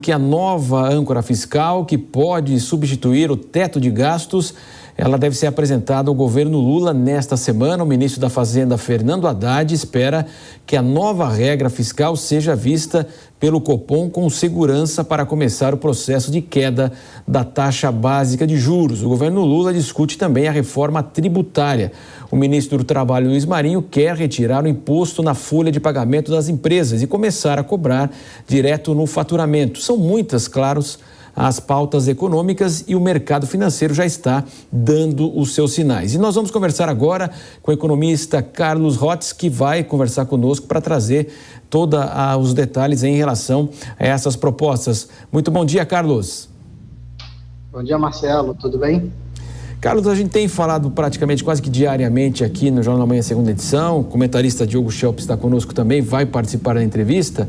que a nova âncora fiscal, que pode substituir o teto de gastos, ela deve ser apresentada ao governo Lula nesta semana. O ministro da Fazenda, Fernando Haddad, espera que a nova regra fiscal seja vista pelo Copom com segurança para começar o processo de queda da taxa básica de juros. O governo Lula discute também a reforma tributária. O ministro do Trabalho, Luiz Marinho, quer retirar o imposto na folha de pagamento das empresas e começar a cobrar direto no faturamento. São muitas, claros, as pautas econômicas e o mercado financeiro já está dando os seus sinais. E nós vamos conversar agora com o economista Carlos Rotz, que vai conversar conosco para trazer todos os detalhes em relação a essas propostas. Muito bom dia, Carlos. Bom dia, Marcelo. Tudo bem? Carlos, a gente tem falado praticamente quase que diariamente aqui no Jornal da Manhã, segunda edição. O comentarista Diogo Schelp está conosco também, vai participar da entrevista,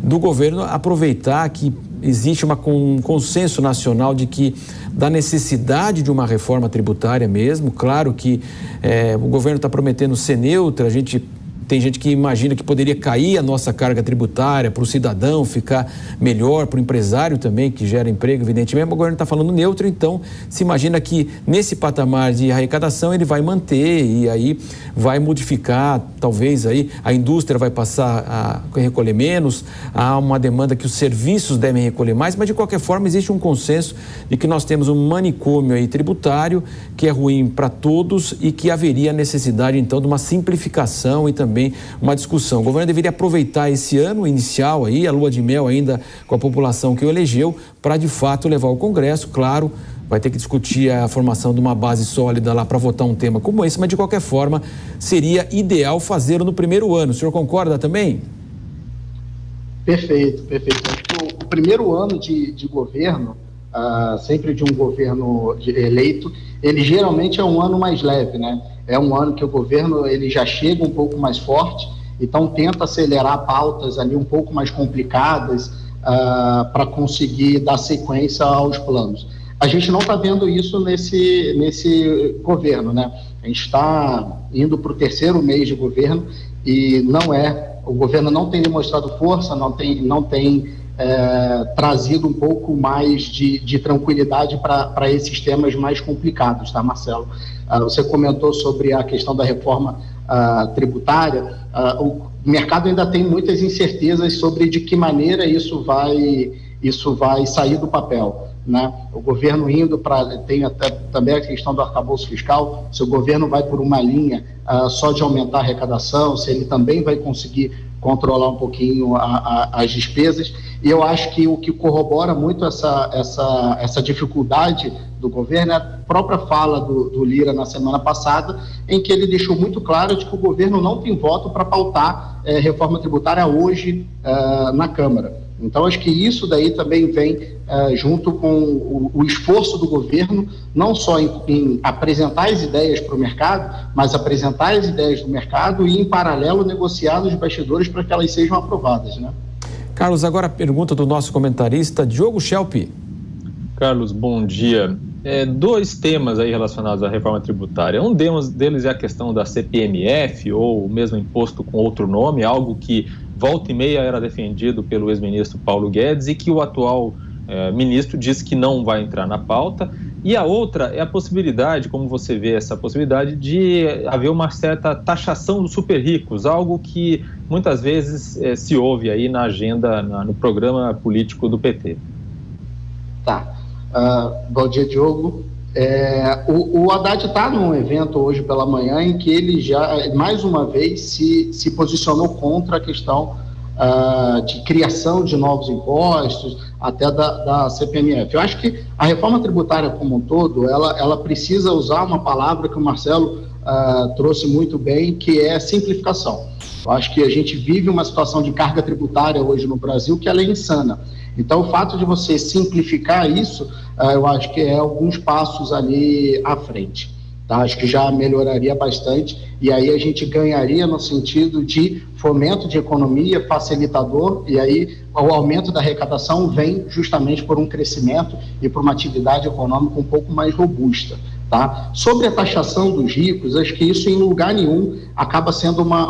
do governo aproveitar que existe um consenso nacional da necessidade de uma reforma tributária mesmo. Claro que o governo está prometendo ser neutro, tem gente que imagina que poderia cair a nossa carga tributária para o cidadão ficar melhor, para o empresário também, que gera emprego, evidentemente. O governo está falando neutro, então se imagina que nesse patamar de arrecadação ele vai manter e aí vai modificar, talvez aí a indústria vai passar a recolher menos, há uma demanda que os serviços devem recolher mais, mas de qualquer forma existe um consenso de que nós temos um manicômio aí tributário que é ruim para todos e que haveria necessidade então de uma simplificação e também uma discussão. O governo deveria aproveitar esse ano inicial aí, a lua de mel ainda com a população que o elegeu, para de fato levar ao Congresso. Claro, vai ter que discutir a formação de uma base sólida lá para votar um tema como esse, mas de qualquer forma seria ideal fazê-lo no primeiro ano. O senhor concorda também? Perfeito. Acho que o primeiro ano de governo, sempre de um governo eleito, ele geralmente é um ano mais leve, né? É um ano que o governo ele já chega um pouco mais forte, então tenta acelerar pautas ali um pouco mais complicadas para conseguir dar sequência aos planos. A gente não está vendo isso nesse governo, né? A gente está indo para o terceiro mês de governo e o governo não tem demonstrado força, não tem trazido um pouco mais de tranquilidade para esses temas mais complicados, tá, Marcelo? Você comentou sobre a questão da reforma tributária. O mercado ainda tem muitas incertezas sobre de que maneira isso vai sair do papel, né? O governo tem até também a questão do arcabouço fiscal, se o governo vai por uma linha só de aumentar a arrecadação, se ele também vai conseguir controlar um pouquinho as despesas. E eu acho que o que corrobora muito essa dificuldade do governo é a própria fala do Lira na semana passada, em que ele deixou muito claro de que o governo não tem voto para pautar reforma tributária hoje na Câmara. Então, acho que isso daí também vem junto com o esforço do governo, não só em apresentar as ideias para o mercado, mas apresentar as ideias do mercado e, em paralelo, negociar nos bastidores para que elas sejam aprovadas, né? Carlos, agora a pergunta do nosso comentarista, Diogo Schelp. Carlos, bom dia. Dois temas aí relacionados à reforma tributária. Um deles é a questão da CPMF, ou o mesmo imposto com outro nome, algo que volta e meia era defendido pelo ex-ministro Paulo Guedes e que o atual ministro disse que não vai entrar na pauta. E a outra é a possibilidade, como você vê essa possibilidade, de haver uma certa taxação dos super ricos, algo que muitas vezes se ouve aí na agenda, no programa político do PT. Tá. Bom dia, Diogo. O Haddad está num evento hoje pela manhã em que ele já, mais uma vez, se posicionou contra a questão de criação de novos impostos, até da CPMF. Eu acho que a reforma tributária como um todo, ela precisa usar uma palavra que o Marcelo trouxe muito bem, que é simplificação. Eu acho que a gente vive uma situação de carga tributária hoje no Brasil que ela é insana. Então, o fato de você simplificar isso, eu acho que é alguns passos ali à frente. Tá? Acho que já melhoraria bastante e aí a gente ganharia no sentido de fomento de economia, facilitador, e aí o aumento da arrecadação vem justamente por um crescimento e por uma atividade econômica um pouco mais robusta. Tá? Sobre a taxação dos ricos, acho que isso em lugar nenhum acaba sendo uma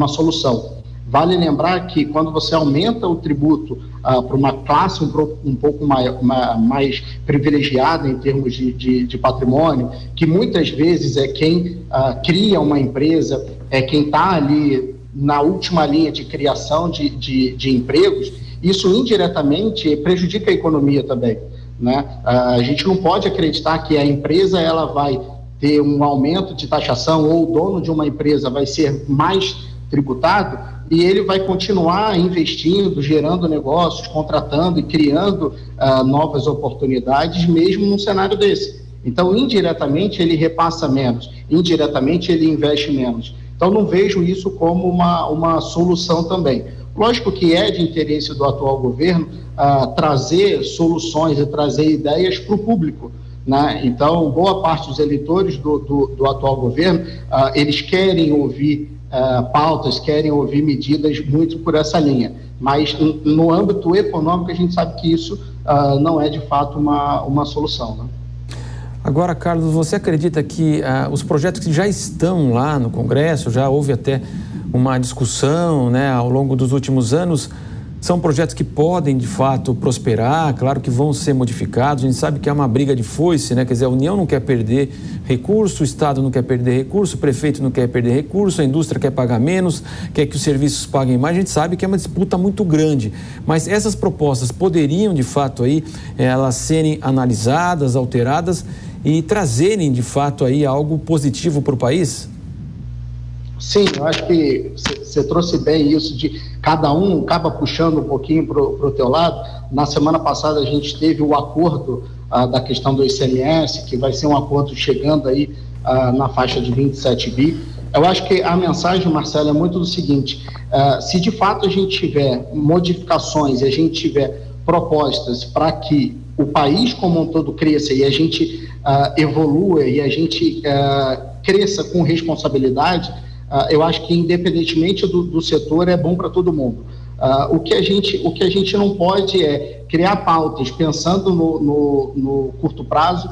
solução. Vale lembrar que quando você aumenta o tributo para uma classe um pouco mais privilegiada em termos de patrimônio, que muitas vezes é quem cria uma empresa, é quem está ali na última linha de criação de empregos, isso indiretamente prejudica a economia também, né? A gente não pode acreditar que a empresa ela vai ter um aumento de taxação ou o dono de uma empresa vai ser mais tributado e ele vai continuar investindo, gerando negócios, contratando e criando novas oportunidades, mesmo num cenário desse. Então, indiretamente, ele repassa menos, indiretamente, ele investe menos. Então, não vejo isso como uma solução também. Lógico que é de interesse do atual governo trazer soluções e trazer ideias para o público, né? Então, boa parte dos eleitores do atual governo, eles querem ouvir pautas, querem ouvir medidas muito por essa linha. Mas, no âmbito econômico, a gente sabe que isso não é, de fato, uma solução, né? Agora, Carlos, você acredita que os projetos que já estão lá no Congresso, já houve até uma discussão, né, ao longo dos últimos anos, são projetos que podem, de fato, prosperar, claro que vão ser modificados, a gente sabe que é uma briga de foice, né, quer dizer, a União não quer perder recurso, o Estado não quer perder recurso, o prefeito não quer perder recurso, a indústria quer pagar menos, quer que os serviços paguem mais, a gente sabe que é uma disputa muito grande, mas essas propostas poderiam, de fato, aí, elas serem analisadas, alteradas e trazerem, de fato, aí algo positivo para o país? Sim, eu acho que você trouxe bem isso de cada um acaba puxando um pouquinho para o teu lado. Na semana passada a gente teve o acordo da questão do ICMS, que vai ser um acordo chegando aí na faixa de 27 bi. Eu acho que a mensagem, Marcelo, é muito do seguinte, se de fato a gente tiver modificações e a gente tiver propostas para que o país como um todo cresça e a gente evolua e a gente cresça com responsabilidade, eu acho que independentemente do setor é bom para todo mundo. O que a gente não pode é criar pautas pensando no curto prazo,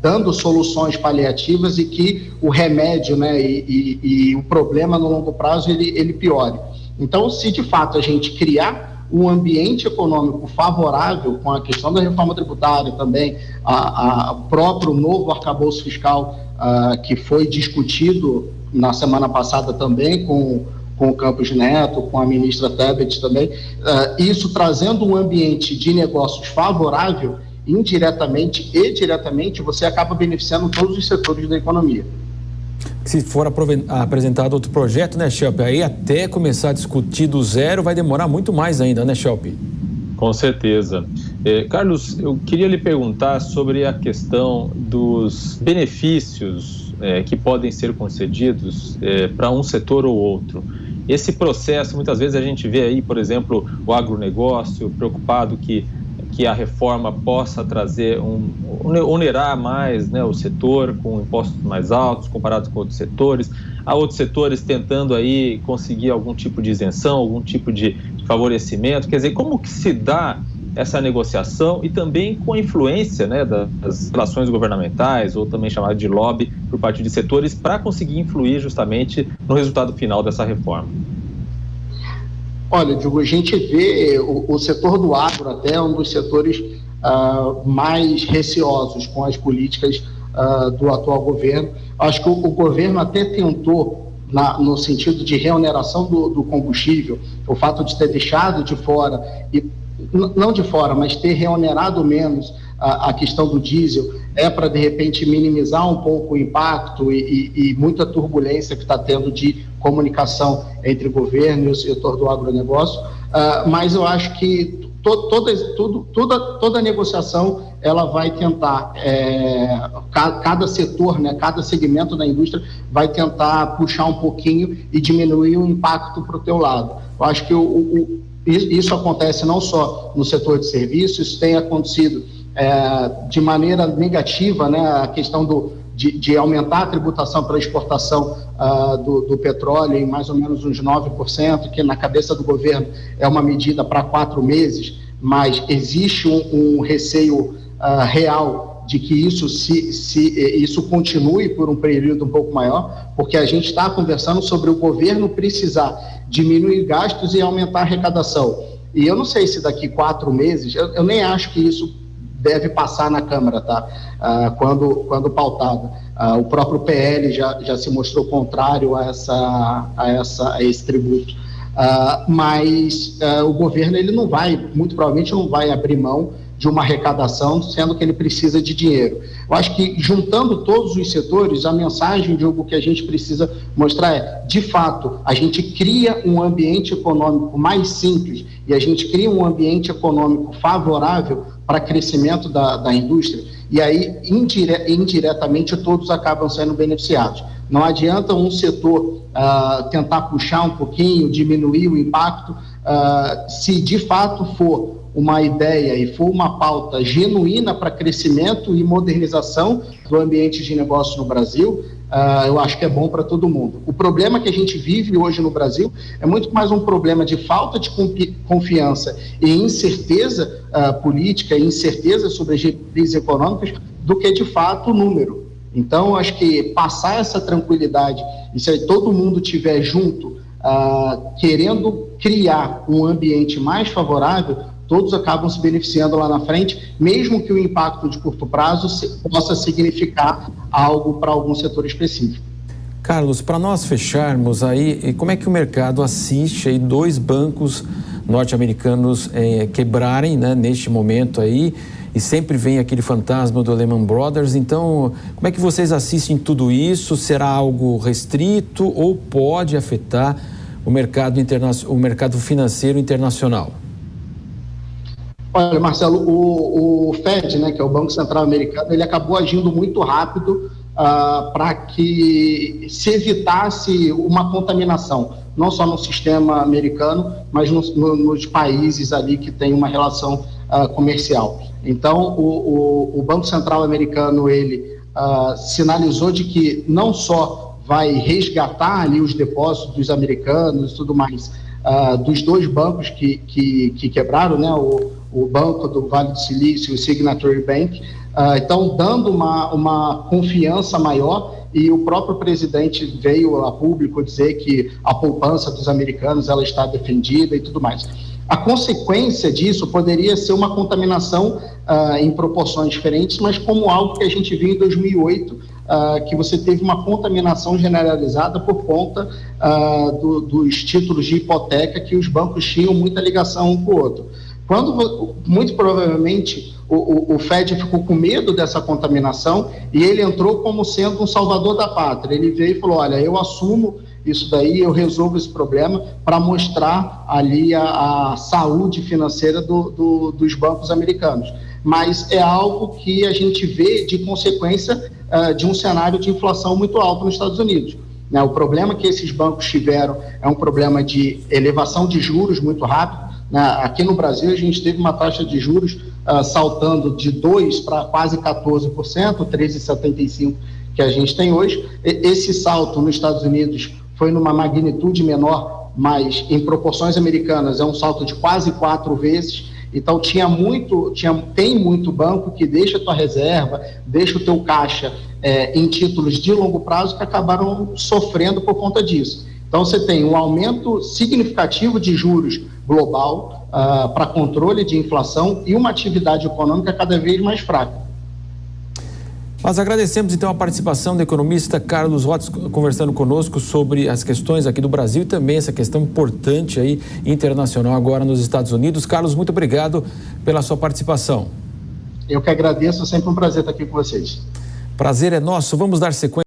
dando soluções paliativas e que o remédio, né, e o problema no longo prazo ele piore. Então, se de fato a gente criar um ambiente econômico favorável com a questão da reforma tributária também, o próprio novo arcabouço fiscal que foi discutido na semana passada também com o Campos Neto, com a ministra Tebet também, isso trazendo um ambiente de negócios favorável, indiretamente e diretamente, você acaba beneficiando todos os setores da economia. Se for apresentado outro projeto, né, Schelp, aí até começar a discutir do zero vai demorar muito mais ainda, né, Schelp? Com certeza. Carlos, eu queria lhe perguntar sobre a questão dos benefícios que podem ser concedidos para um setor ou outro. Esse processo, muitas vezes a gente vê aí, por exemplo, o agronegócio preocupado que a reforma possa trazer onerar mais, né, o setor com impostos mais altos comparados com outros setores. Há outros setores tentando aí conseguir algum tipo de isenção, algum tipo de favorecimento. Quer dizer, como que se dá essa negociação e também com a influência, né, das relações governamentais ou também chamada de lobby por parte de setores para conseguir influir justamente no resultado final dessa reforma? Olha, Diogo, a gente vê o setor do agro até um dos setores mais receosos com as políticas do atual governo. Acho que o governo até tentou, no sentido de reoneração do combustível, o fato de ter deixado de fora, não de fora, mas ter reonerado menos a questão do diesel, para, de repente, minimizar um pouco o impacto e muita turbulência que está tendo de comunicação entre o governo e o setor do agronegócio, mas eu acho que toda negociação ela vai tentar, cada setor, né, cada segmento da indústria vai tentar puxar um pouquinho e diminuir o impacto para o teu lado. Eu acho que isso acontece não só no setor de serviços, isso tem acontecido de maneira negativa, né, a questão de aumentar a tributação para a exportação do petróleo em mais ou menos uns 9%, que na cabeça do governo é uma medida para 4 meses, mas existe um receio real de que isso continue por um período um pouco maior, porque a gente está conversando sobre o governo precisar diminuir gastos e aumentar a arrecadação. E eu não sei se daqui 4 meses, eu nem acho que isso deve passar na Câmara, tá? Quando pautada. O próprio PL já se mostrou contrário a esse tributo. Mas o governo, ele muito provavelmente não vai abrir mão de uma arrecadação, sendo que ele precisa de dinheiro. Eu acho que, juntando todos os setores, a mensagem, Diogo, que a gente precisa mostrar é, de fato, a gente cria um ambiente econômico mais simples e a gente cria um ambiente econômico favorável para crescimento da indústria, e aí, indiretamente, todos acabam sendo beneficiados. Não adianta um setor tentar puxar um pouquinho, diminuir o impacto, se de fato for uma ideia e for uma pauta genuína para crescimento e modernização do ambiente de negócio no Brasil, eu acho que é bom para todo mundo. O problema que a gente vive hoje no Brasil é muito mais um problema de falta de confiança e incerteza política e incerteza sobre as diretrizes econômicas do que, de fato, o número. Então, acho que passar essa tranquilidade e se todo mundo estiver junto, querendo criar um ambiente mais favorável, todos acabam se beneficiando lá na frente, mesmo que o impacto de curto prazo possa significar algo para algum setor específico. Carlos, para nós fecharmos aí, como é que o mercado assiste aí 2 bancos norte-americanos quebrarem, né, neste momento aí, e sempre vem aquele fantasma do Lehman Brothers? Então, como é que vocês assistem tudo isso? Será algo restrito ou pode afetar o mercado financeiro internacional? Olha, Marcelo, o Fed, né, que é o Banco Central Americano, ele acabou agindo muito rápido para que se evitasse uma contaminação, não só no sistema americano, mas nos países ali que tem uma relação comercial. Então, o Banco Central Americano, ele sinalizou de que não só vai resgatar ali os depósitos dos americanos e tudo mais, dos 2 bancos que quebraram, né, o Banco do Vale do Silício e o Signature Bank, então dando uma confiança maior, e o próprio presidente veio a público dizer que a poupança dos americanos ela está defendida e tudo mais. A consequência disso poderia ser uma contaminação em proporções diferentes, mas como algo que a gente viu em 2008, que você teve uma contaminação generalizada por conta dos títulos de hipoteca que os bancos tinham muita ligação um com o outro. Quando, muito provavelmente, o Fed ficou com medo dessa contaminação e ele entrou como sendo um salvador da pátria. Ele veio e falou, olha, eu assumo isso daí, eu resolvo esse problema, para mostrar ali a saúde financeira dos bancos americanos. Mas é algo que a gente vê de consequência de um cenário de inflação muito alto nos Estados Unidos. Né? O problema que esses bancos tiveram é um problema de elevação de juros muito rápido. Aqui no Brasil, a gente teve uma taxa de juros saltando de 2% para quase 14%, 13,75% que a gente tem hoje. Esse salto nos Estados Unidos foi numa magnitude menor, mas em proporções americanas é um salto de quase 4 vezes. Então, tem muito banco que deixa a tua reserva, deixa o teu caixa em títulos de longo prazo que acabaram sofrendo por conta disso. Então, você tem um aumento significativo de juros global para controle de inflação e uma atividade econômica cada vez mais fraca. Nós agradecemos, então, a participação do economista Carlos Rotz conversando conosco sobre as questões aqui do Brasil e também essa questão importante aí internacional agora nos Estados Unidos. Carlos, muito obrigado pela sua participação. Eu que agradeço, é sempre um prazer estar aqui com vocês. Prazer é nosso. Vamos dar sequência.